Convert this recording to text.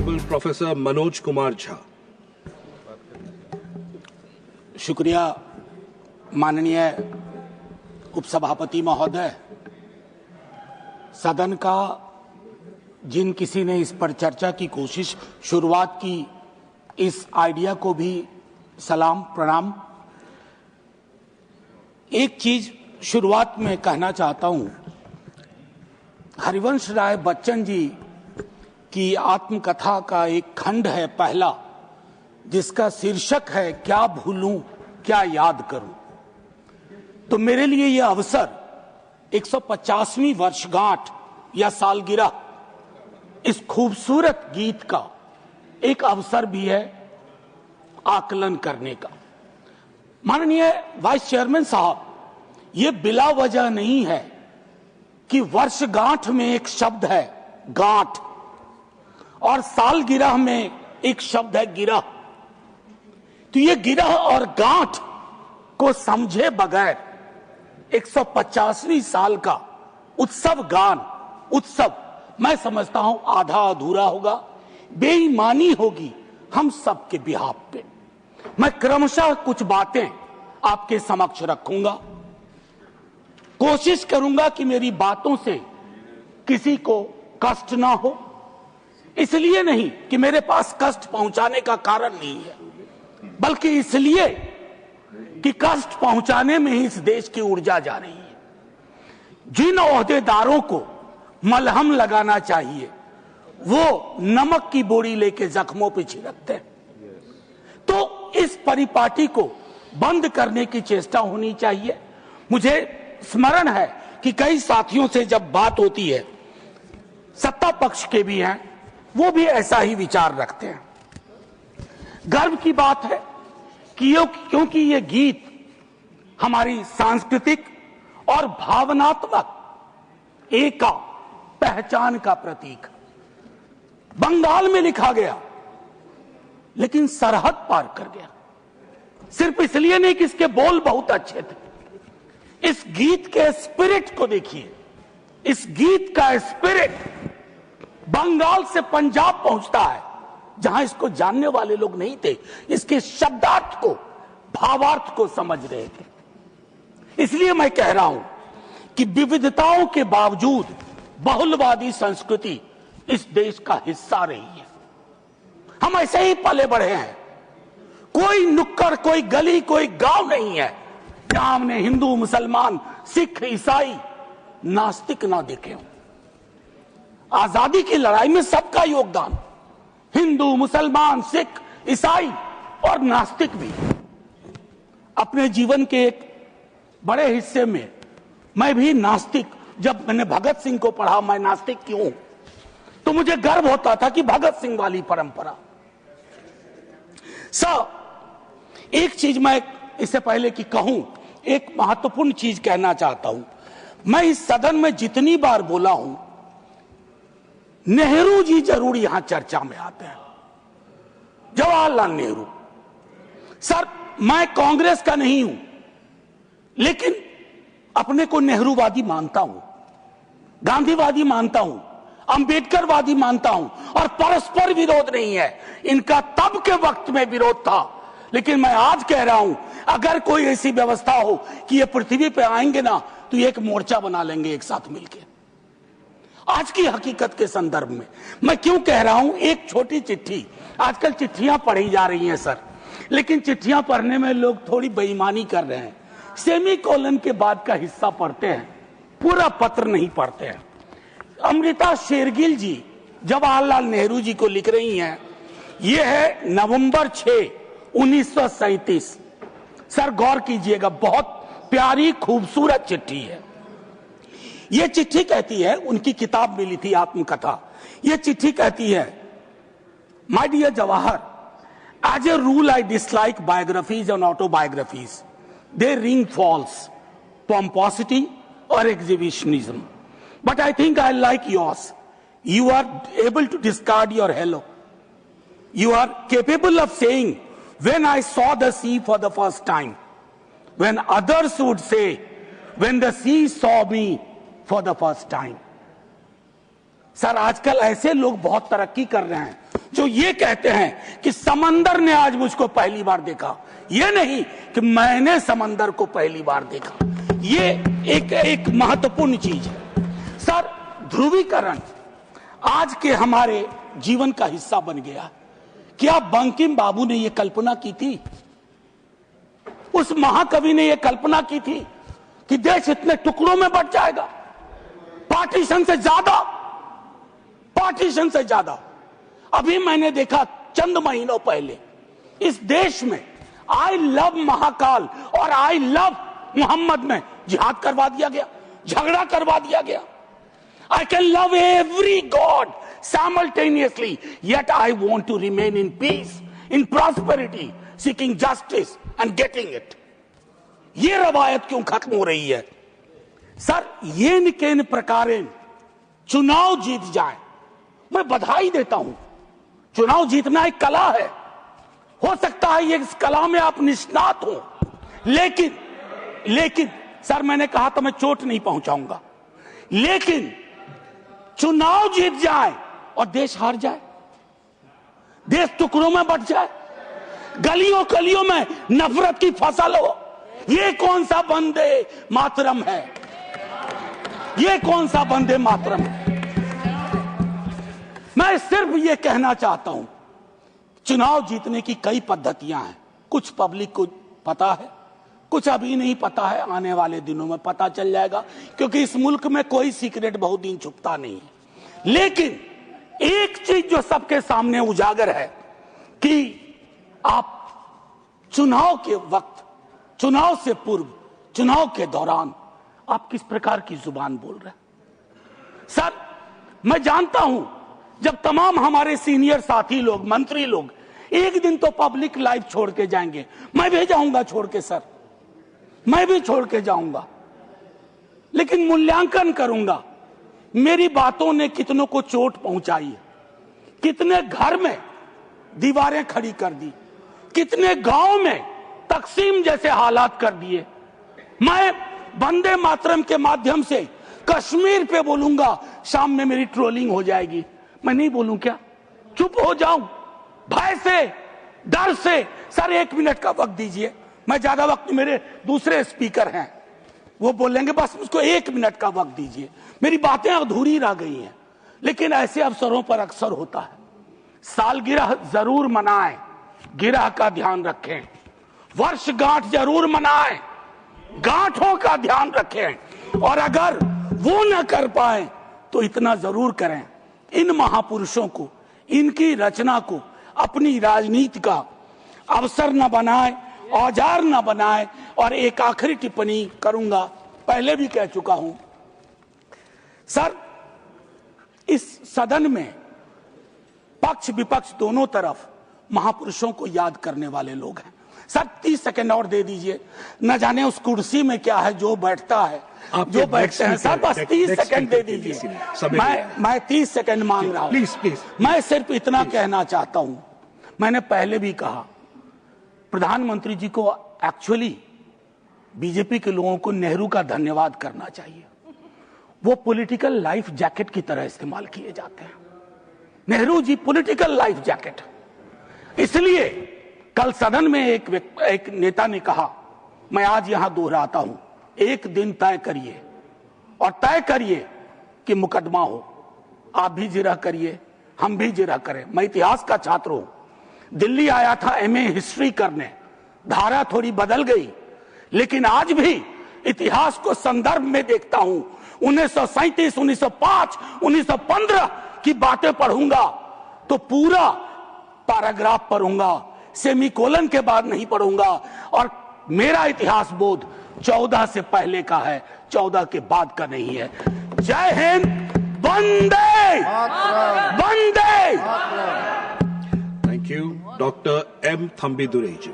Honorable Professor Manoj Kumar Jha. शुक्रिया माननीय उपसभापति महोदय। सदन का जिन किसी ने इस पर चर्चा की कोशिश शुरुआत की, इस आइडिया को भी सलाम प्रणाम। एक चीज शुरुआत में कहना चाहता हूं, हरिवंश राय बच्चन जी की आत्मकथा का एक खंड है पहला, जिसका शीर्षक है क्या भूलूं क्या याद करूं। तो मेरे लिए यह अवसर 150वीं वर्षगांठ या सालगिरह इस खूबसूरत गीत का एक अवसर भी है आकलन करने का। माननीय वाइस चेयरमैन साहब, ये बिला वजह नहीं है कि वर्षगांठ में एक शब्द है गांठ और सालगिरह में एक शब्द है गिरह। तो ये गिरह और गांठ को समझे बगैर 150वीं साल का उत्सव गान, उत्सव मैं समझता हूं आधा अधूरा होगा, बेईमानी होगी हम सबके बिहाफ पे। मैं क्रमशः कुछ बातें आपके समक्ष रखूंगा, कोशिश करूंगा कि मेरी बातों से किसी को कष्ट ना हो। इसलिए नहीं कि मेरे पास कष्ट पहुंचाने का कारण नहीं है, बल्कि इसलिए कि कष्ट पहुंचाने में ही इस देश की ऊर्जा जा रही है। जिन ओहदेदारों को मलहम लगाना चाहिए वो नमक की बोरी लेके जख्मों पे छिड़कते हैं। तो इस परिपाटी को बंद करने की चेष्टा होनी चाहिए। मुझे स्मरण है कि कई साथियों से जब बात होती है, सत्ता पक्ष के भी हैं, वो भी ऐसा ही विचार रखते हैं। गर्व की बात है कि क्योंकि ये गीत हमारी सांस्कृतिक और भावनात्मक एका पहचान का प्रतीक। बंगाल में लिखा गया लेकिन सरहद पार कर गया, सिर्फ इसलिए नहीं कि इसके बोल बहुत अच्छे थे। इस गीत के स्पिरिट को देखिए, इस गीत का स्पिरिट बंगाल से पंजाब पहुंचता है, जहां इसको जानने वाले लोग नहीं थे, इसके शब्दार्थ को, भावार्थ को समझ रहे थे। इसलिए मैं कह रहा हूं कि विविधताओं के बावजूद बहुलवादी संस्कृति इस देश का हिस्सा रही है। हम ऐसे ही पले बढ़े हैं। कोई नुक्कड़, कोई गली, कोई गांव नहीं है जहां हमने हिंदू, मुसलमान, सिख, ईसाई, नास्तिक ना देखे हों। आजादी की लड़ाई में सबका योगदान, हिंदू, मुसलमान, सिख, ईसाई और नास्तिक भी। अपने जीवन के एक बड़े हिस्से में मैं भी नास्तिक, जब मैंने भगत सिंह को पढ़ा मैं नास्तिक क्यों, तो मुझे गर्व होता था कि भगत सिंह वाली परंपरा। एक चीज मैं इससे पहले कि कहूं, एक महत्वपूर्ण चीज कहना चाहता हूं। मैं इस सदन में जितनी बार बोला हूं, नेहरू जी जरूर यहां चर्चा में आते हैं। जवाहरलाल नेहरू सर, मैं कांग्रेस का नहीं हूं, लेकिन अपने को नेहरूवादी मानता हूं, गांधीवादी मानता हूं, अंबेडकरवादी मानता हूं, और परस्पर विरोध नहीं है। इनका तब के वक्त में विरोध था, लेकिन मैं आज कह रहा हूं, अगर कोई ऐसी व्यवस्था हो कि ये पृथ्वी पे आएंगे ना, तो एक मोर्चा बना लेंगे एक साथ मिलकर। आज की हकीकत के संदर्भ में मैं क्यों कह रहा हूं, एक छोटी चिट्ठी, आजकल चिट्ठियां पढ़ी जा रही हैं सर, लेकिन चिट्ठियां पढ़ने में लोग थोड़ी बेईमानी कर रहे हैं। सेमीकोलन के बाद का हिस्सा पढ़ते हैं, पूरा पत्र नहीं पढ़ते हैं। अमृता शेरगिल जी जवाहरलाल नेहरू जी को लिख रही हैं, यह है नवंबर 6, 1937। सर गौर कीजिएगा, बहुत प्यारी खूबसूरत चिट्ठी है। यह चिट्ठी कहती है, उनकी किताब मिली थी आत्मकथा, यह चिट्ठी कहती है, my dear Jawahar, as a rule I dislike biographies and autobiographies. They ring false, pomposity or exhibitionism. But I think I like yours. You are able to discard your hello. You are capable of saying, when I saw the sea for the first time, when others would say, when the sea saw me for the first time. Sir आजकल ऐसे लोग बहुत तरक्की कर रहे हैं जो ये कहते हैं कि समंदर ने आज मुझको पहली बार देखा, ये नहीं कि मैंने समंदर को पहली बार देखा। ये एक महत्वपूर्ण चीज है सर। ध्रुवीकरण आज के हमारे जीवन का हिस्सा बन गया। क्या बंकिम बाबू ने यह कल्पना की थी, उस महाकवि ने यह कल्पना की थी कि देश इतने टुकड़ों में बंट जाएगा? पार्टीशन से ज्यादा। अभी मैंने देखा चंद महीनों पहले इस देश में आई लव महाकाल और आई लव मोहम्मद में जिहाद करवा दिया गया, झगड़ा करवा दिया गया। I can love every God simultaneously, yet I want to remain in peace, in prosperity, seeking justice and getting it. ये रवायत क्यों खत्म हो रही है सर? ये निकेन प्रकारेण चुनाव जीत जाए, मैं बधाई देता हूं। चुनाव जीतना एक कला है, हो सकता है ये इस कला में आप निष्णात हो, लेकिन सर मैंने कहा तो मैं चोट नहीं पहुंचाऊंगा, लेकिन चुनाव जीत जाए और देश हार जाए, देश टुकड़ों में बंट जाए, गलियों गलियों में नफरत की फसल हो, ये कौन सा वंदे मातरम है? ये कौन सा वंदे मातरम है? मैं सिर्फ ये कहना चाहता हूं, चुनाव जीतने की कई पद्धतियां हैं। कुछ पब्लिक को पता है, कुछ अभी नहीं पता है, आने वाले दिनों में पता चल जाएगा, क्योंकि इस मुल्क में कोई सीक्रेट बहुत दिन छुपता नहीं है। लेकिन एक चीज जो सबके सामने उजागर है कि आप चुनाव के वक्त, चुनाव से पूर्व, चुनाव के दौरान आप किस प्रकार की जुबान बोल रहे हैं। सर मैं जानता हूं जब तमाम हमारे सीनियर साथी लोग, मंत्री लोग एक दिन तो पब्लिक लाइफ छोड़ के जाएंगे, मैं भी जाऊंगा छोड़ के सर, मैं भी छोड़ के जाऊंगा, लेकिन मूल्यांकन करूंगा मेरी बातों ने कितनों को चोट पहुंचाई है, कितने घर में दीवारें खड़ी कर दी, कितने गांव में तकसीम जैसे हालात कर दिए। मैं वंदे मातरम के माध्यम से कश्मीर पे बोलूंगा, शाम में मेरी ट्रोलिंग हो जाएगी, मैं नहीं बोलूं क्या? चुप हो जाऊं भय से, डर से? सर 1 मिनट का वक्त दीजिए, मैं ज्यादा वक्त, मेरे दूसरे स्पीकर हैं वो बोलेंगे, बस उसको 1 मिनट का वक्त दीजिए। मेरी बातें अधूरी रह गई हैं, लेकिन ऐसे अवसरों पर अक्सर होता है। सालगिरह जरूर मनाएं, गिरह का ध्यान रखें, वर्षगांठ जरूर मनाएं, गांठों का ध्यान रखें, और अगर वो न कर पाए तो इतना जरूर करें, इन महापुरुषों को, इनकी रचना को अपनी राजनीति का अवसर न बनाए, औजार न बनाए। और एक आखिरी टिप्पणी करूंगा, पहले भी कह चुका हूं सर, इस सदन में पक्ष विपक्ष दोनों तरफ महापुरुषों को याद करने वाले लोग हैं। सर 30 सेकंड और दे दीजिए, न जाने उस कुर्सी में क्या है जो बैठता है, जो बैठते हैं। सर बस 30 सेकंड दे दीजिए, मैं 30 सेकंड मांग रहा हूं। प्लीज मैं सिर्फ इतना कहना चाहता हूं, मैंने पहले भी कहा, प्रधानमंत्री जी को एक्चुअली बीजेपी के लोगों को नेहरू का धन्यवाद करना चाहिए। वो पॉलिटिकल लाइफ जैकेट की तरह इस्तेमाल किए जाते हैं। Nehru ji political life jacket. इसलिए कल सदन में एक नेता ने कहा, मैं आज यहां दोहराता हूं, एक दिन तय करिए और तय करिए कि मुकदमा हो। आप भी जिरह करिए, हम भी जिरह करें। मैं इतिहास का छात्र हूं, दिल्ली आया था एमए हिस्ट्री करने, धारा थोड़ी बदल गई, लेकिन आज भी इतिहास को संदर्भ में देखता हूं। 1937, 1905, 1915 की बातें पढ़ूंगा तो पूरा पैराग्राफ पढ़ूंगा, सेमीकोलन के बाद नहीं पढ़ूंगा। और मेरा इतिहास बोध 14 से पहले का है, 14 के बाद का नहीं है। जय हिंद, वंदे वंदे। Thank you doctor M Thambidurai ji.